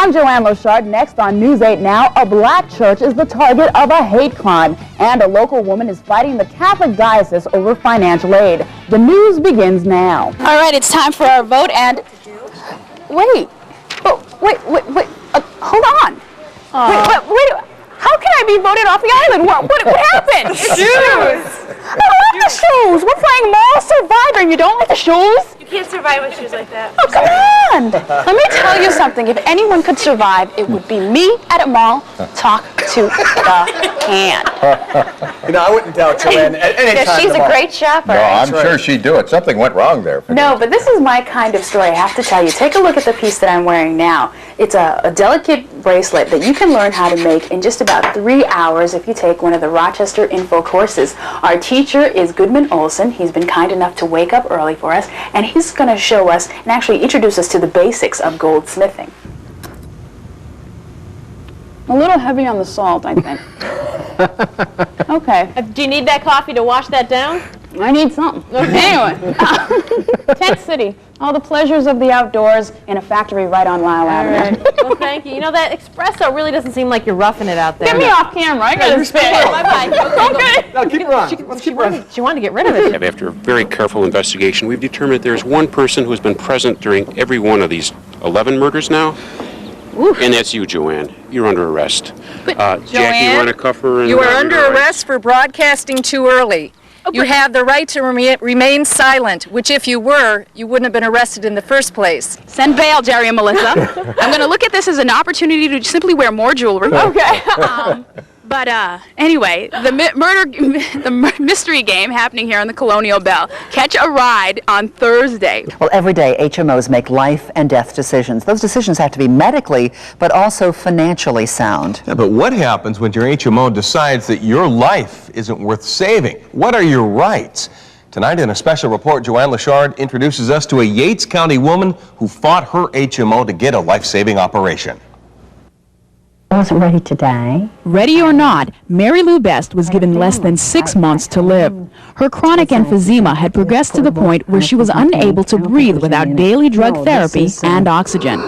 I'm Johanne Lochard. Next on News 8 Now, a black church is the target of a hate crime, and a local woman is fighting the Catholic diocese over financial aid. The news begins now. All right, it's time for our vote, and wait, hold on. Wait, how can I be voted off the island? What happened? Shoes! I love the shoes. We're playing Mall Survivor, and you don't like the shoes? You can't survive with shoes like that. Oh, come on! Let me tell you something. If anyone could survive, it would be me at a mall. Talk to the hand. You know, I wouldn't doubt Joanne at any time. She's a great chef. No, I'm sure she'd do it. Something went wrong there. No, but this is my kind of story, I have to tell you. Take a look at the piece that I'm wearing now. It's a delicate bracelet that you can learn how to make in just about 3 hours if you take one of the Rochester info courses. Our teacher is Goodman Olson. He's been kind enough to wake up early for us, and he's going to show us and actually introduce us to the basics of goldsmithing. A little heavy on the salt, I think. Okay. Do you need that coffee to wash that down? I need something. Okay. Anyway, Tent City, all the pleasures of the outdoors in a factory right on Lyle Avenue. Right. Well, thank you. You know, that espresso really doesn't seem like you're roughing it out there. Get me off camera. I gotta spit. Bye-bye. Okay. No, keep running. She wanted to get rid of it. After a very careful investigation, we've determined there's one person who's been present during every one of these 11 murders now. Oof. And that's you, Joanne. You're under arrest. Jackie Renickuffer and you are under arrest for broadcasting too early. You have the right to remain silent, which if you were, you wouldn't have been arrested in the first place. Send bail, Jerry and Melissa. I'm going to look at this as an opportunity to simply wear more jewelry. Okay. But anyway, the mystery game happening here on the Colonial Bell. Catch a ride on Thursday. Well, every day HMOs make life and death decisions. Those decisions have to be medically, but also financially sound. Yeah, but what happens when your HMO decides that your life isn't worth saving? What are your rights? Tonight in a special report, Johanne Lochard introduces us to a Yates County woman who fought her HMO to get a life-saving operation. I wasn't ready to die. Ready or not, Mary Lou Best was given less than 6 months to live. Her chronic emphysema had progressed to the point where she was unable to breathe without daily drug therapy and oxygen.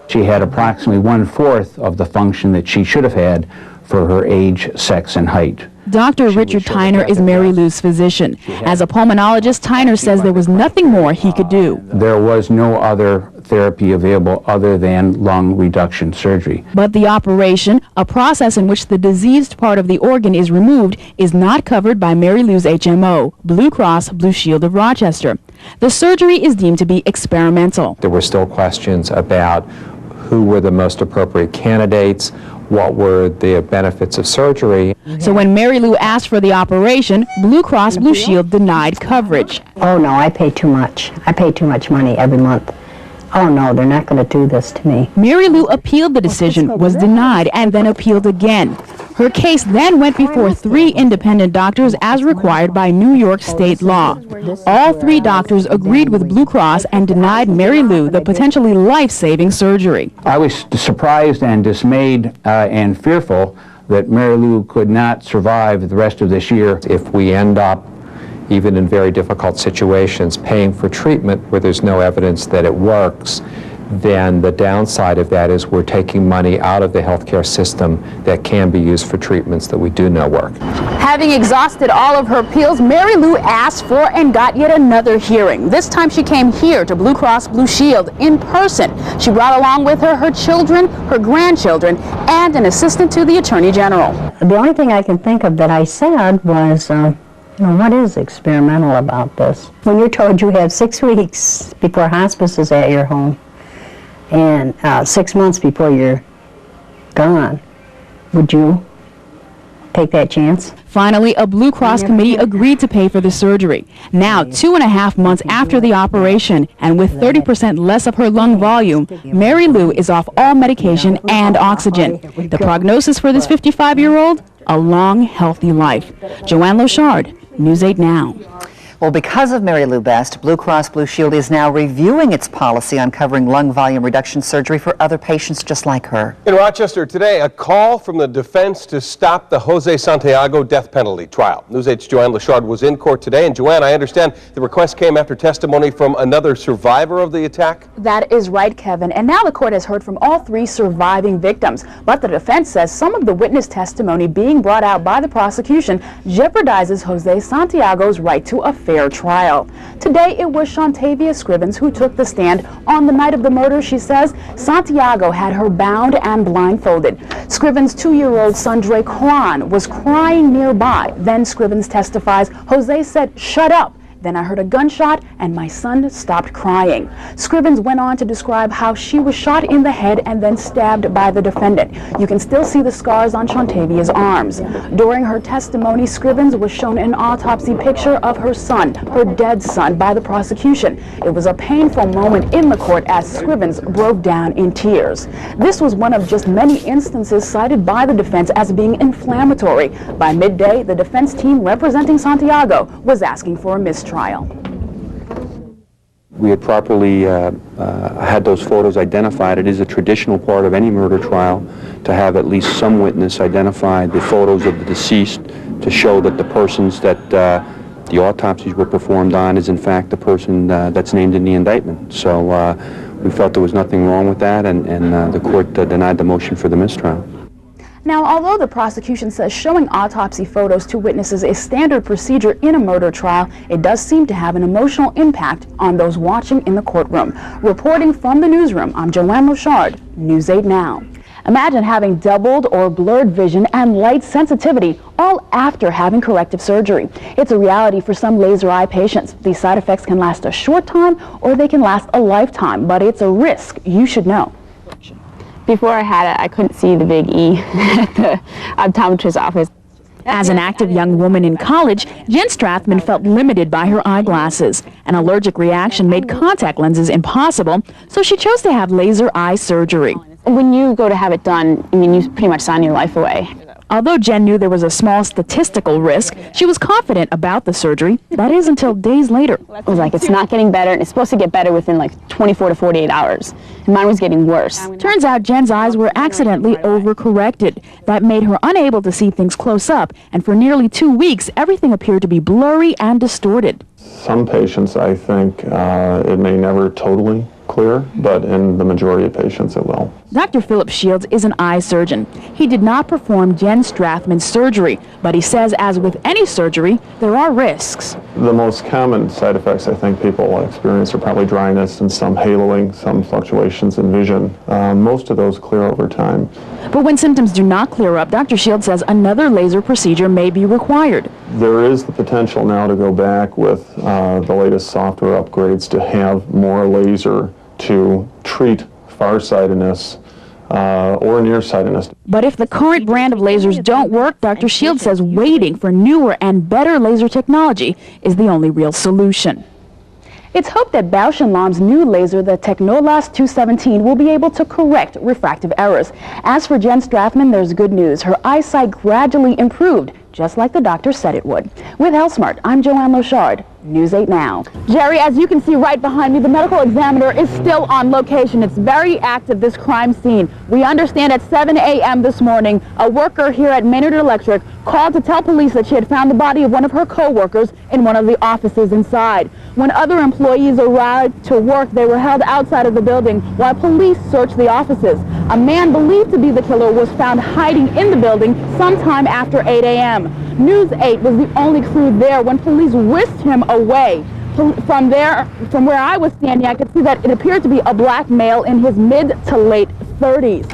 She had approximately 1/4 of the function that she should have had for her age, sex, and height. Dr. Richard Tyner is Mary Lou's physician. As a pulmonologist, Tyner says there was nothing more he could do. There was no other therapy available other than lung reduction surgery. But the operation, a process in which the diseased part of the organ is removed, is not covered by Mary Lou's HMO, Blue Cross Blue Shield of Rochester. The surgery is deemed to be experimental. There were still questions about who were the most appropriate candidates, what were the benefits of surgery. So when Mary Lou asked for the operation, Blue Cross Blue Shield denied coverage. Oh no, I pay too much. I pay too much money every month. Oh no, they're not going to do this to me. Mary Lou appealed the decision, was denied, and then appealed again. Her case then went before 3 independent doctors as required by New York state law. All 3 doctors agreed with Blue Cross and denied Mary Lou the potentially life-saving surgery. I was surprised and dismayed and fearful that Mary Lou could not survive the rest of this year. If we end up, even in very difficult situations, paying for treatment where there's no evidence that it works, then the downside of that is we're taking money out of the healthcare system that can be used for treatments that we do know work. Having exhausted all of her appeals, Mary Lou asked for and got yet another hearing. This time she came here to Blue Cross Blue Shield in person. She brought along with her her children, her grandchildren, and an assistant to the Attorney General. The only thing I can think of that I said was, what is experimental about this? When you're told you have 6 weeks before hospice is at your home and 6 months before you're gone, would you take that chance? Finally, a Blue Cross committee agreed to pay for the surgery. Now, 2.5 months after the operation, and with 30% less of her lung volume, Mary Lou is off all medication and oxygen. The prognosis for this 55-year-old? A long, healthy life. Johanne Lochard, News 8 Now. Well, because of Mary Lou Best, Blue Cross Blue Shield is now reviewing its policy on covering lung volume reduction surgery for other patients just like her. In Rochester today, a call from the defense to stop the Jose Santiago death penalty trial. News 8's Johanne Lachard was in court today, and Johanne, I understand the request came after testimony from another survivor of the attack? That is right, Kevin. And now the court has heard from all 3 surviving victims. But the defense says some of the witness testimony being brought out by the prosecution jeopardizes Jose Santiago's right to a fair trial. Today, it was Shantavia Scrivens who took the stand. On the night of the murder, she says, Santiago had her bound and blindfolded. Scrivens' 2-year-old son, Drake Juan, was crying nearby. Then Scrivens testifies, Jose said, "Shut up." Then I heard a gunshot and my son stopped crying. Scrivens went on to describe how she was shot in the head and then stabbed by the defendant. You can still see the scars on Shantavia's arms. During her testimony, Scrivens was shown an autopsy picture of her son, her dead son, by the prosecution. It was a painful moment in the court as Scrivens broke down in tears. This was one of just many instances cited by the defense as being inflammatory. By midday, the defense team representing Santiago was asking for a mistrial. We had properly had those photos identified. It is a traditional part of any murder trial to have at least some witness identify the photos of the deceased to show that the persons that the autopsies were performed on is in fact the person that's named in the indictment. So we felt there was nothing wrong with that, and the court denied the motion for the mistrial. Now, although the prosecution says showing autopsy photos to witnesses is standard procedure in a murder trial, it does seem to have an emotional impact on those watching in the courtroom. Reporting from the newsroom, I'm Johanne Lachard, News 8 Now. Imagine having doubled or blurred vision and light sensitivity, all after having corrective surgery. It's a reality for some laser eye patients. These side effects can last a short time or they can last a lifetime, but it's a risk you should know. Before I had it, I couldn't see the big E at the optometrist's office. As an active young woman in college, Jen Strathman felt limited by her eyeglasses. An allergic reaction made contact lenses impossible, so she chose to have laser eye surgery. When you go to have it done, I mean, you pretty much sign your life away. Although Jen knew there was a small statistical risk, she was confident about the surgery. That is until days later. It was like, it's not getting better, and it's supposed to get better within like 24 to 48 hours. And mine was getting worse. Turns out Jen's eyes were accidentally overcorrected. That made her unable to see things close up, and for nearly 2 weeks, everything appeared to be blurry and distorted. Some patients, I think, it may never totally clear, but in the majority of patients it will. Dr. Philip Shields is an eye surgeon. He did not perform Jen Strathman's surgery, but he says as with any surgery, there are risks. The most common side effects I think people experience are probably dryness and some haloing, some fluctuations in vision. Most of those clear over time. But when symptoms do not clear up, Dr. Shields says another laser procedure may be required. There is the potential now to go back with the latest software upgrades to have more laser to treat farsightedness or nearsightedness. But if the current brand of lasers don't work, Dr. Shields says waiting for newer and better laser technology is the only real solution. It's hoped that Bausch & Lomb's new laser, the Technolast 217, will be able to correct refractive errors. As for Jen Strathman, there's good news. Her eyesight gradually improved, just like the doctor said it would. With HealthSmart, I'm Johanne Lachard, News 8 Now. Jerry, as you can see right behind me, the medical examiner is still on location. It's very active, this crime scene. We understand at 7 a.m. this morning, a worker here at Maynard Electric called to tell police that she had found the body of one of her co-workers in one of the offices inside. When other employees arrived to work, they were held outside of the building while police searched the offices. A man believed to be the killer was found hiding in the building sometime after 8 a.m. News 8 was the only crew there when police whisked him away. From where I was standing, I could see that it appeared to be a black male in his mid to late 30s.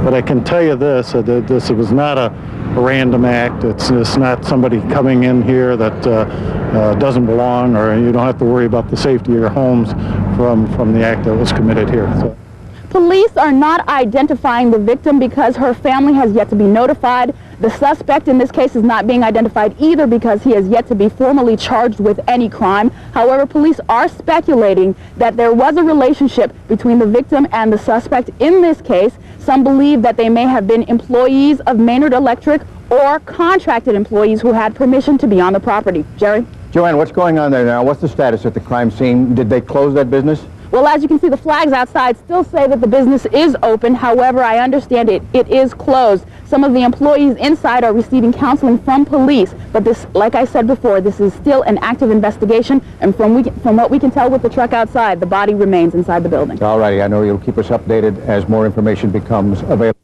But I can tell you this, this was not a random act. It's not somebody coming in here that doesn't belong, or you don't have to worry about the safety of your homes from the act that was committed here. So. Police are not identifying the victim because her family has yet to be notified. The suspect in this case is not being identified either because he has yet to be formally charged with any crime. However, police are speculating that there was a relationship between the victim and the suspect in this case. Some believe that they may have been employees of Maynard Electric or contracted employees who had permission to be on the property. Jerry? Joanne, what's going on there now? What's the status at the crime scene? Did they close that business? Well, as you can see, the flags outside still say that the business is open. However, I understand it is closed. Some of the employees inside are receiving counseling from police. But this, like I said before, this is still an active investigation. And from what we can tell with the truck outside, the body remains inside the building. All righty. I know you'll keep us updated as more information becomes available.